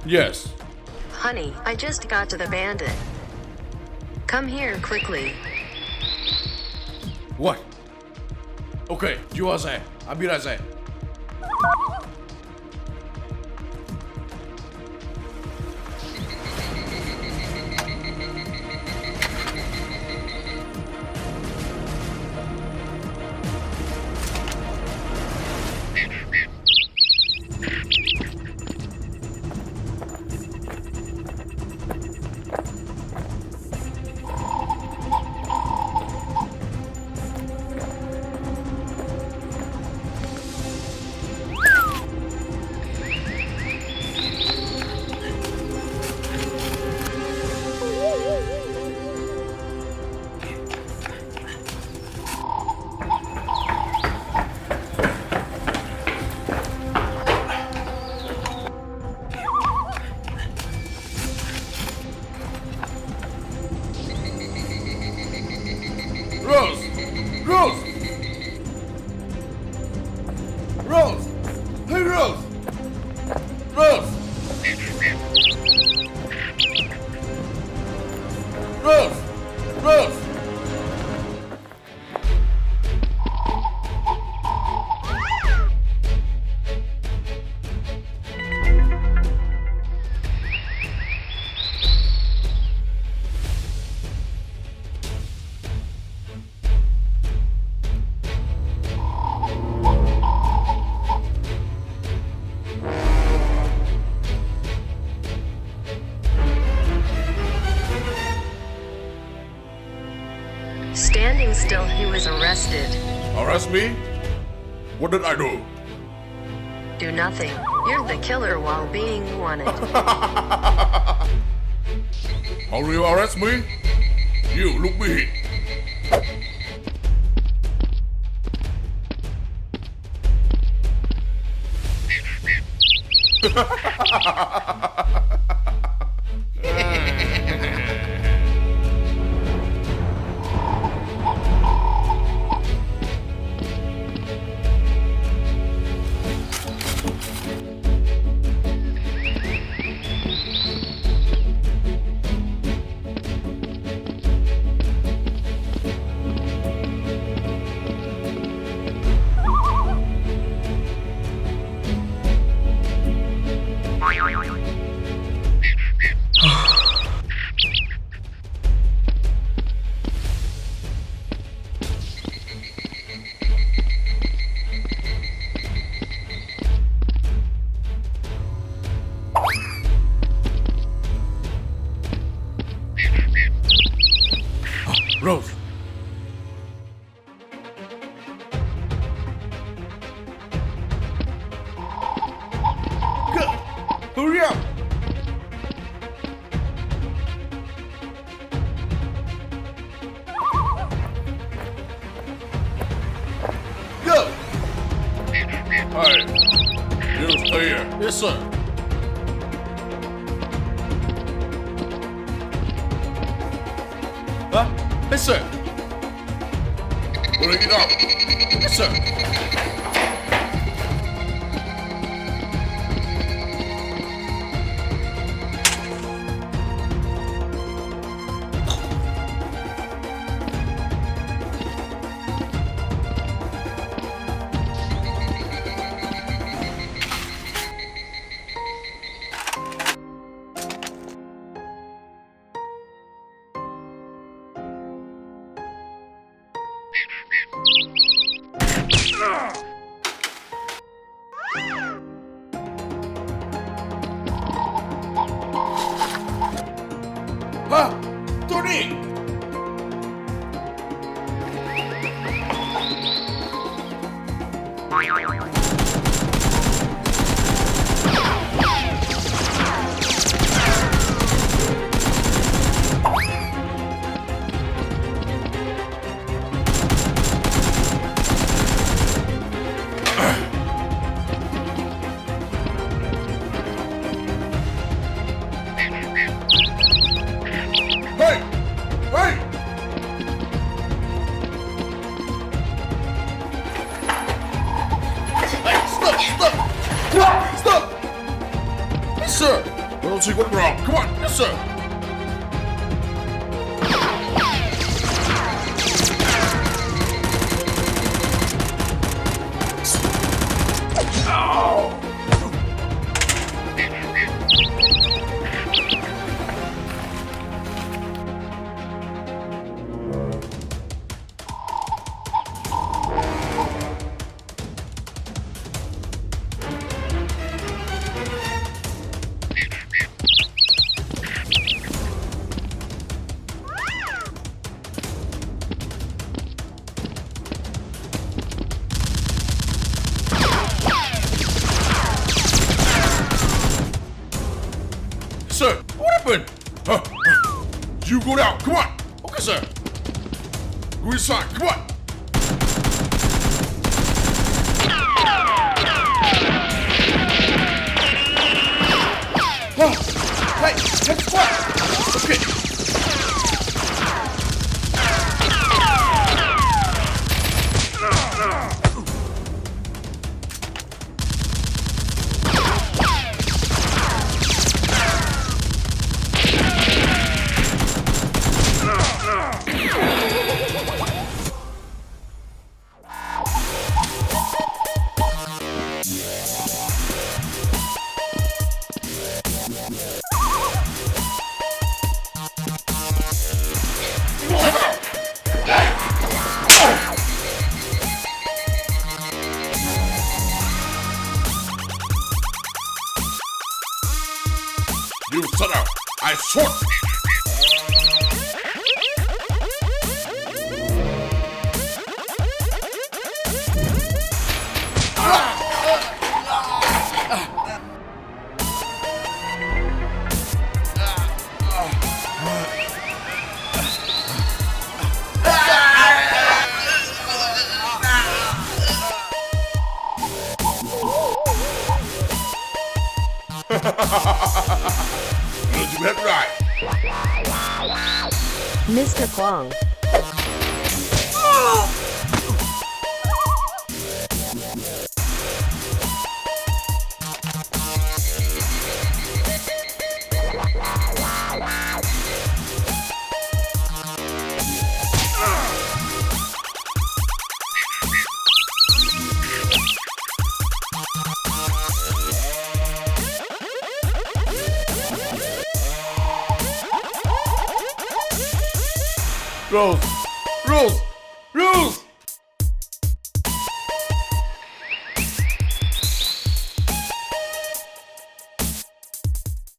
Yes. Honey, I just got to the bandit. Come here quickly. What? Okay, jual saya. Ambil saya. Rose! Rose! Rose! Hey, Rose! Rose! Rose! Rose! Standing still, he was arrested. Arrest me? What did I do? Do nothing. You're the killer while being wanted. How will you arrest me? You look me. Rose. Go. Hurry up. Go. Hi. You stay here. Yes, sir. Huh? Yes, sir. Bring it up. Yes, sir. Ah, Tony! Hey! Yes, sir. I don't see what's wrong. Come on. Yes, sir. Sir, what happened? You go down. Come on. Okay, sir. Go inside. Come on. Hey, take what? Okay. You shut up. I shot. You had right. Mr. Kwong. Rules! Rules! Rules!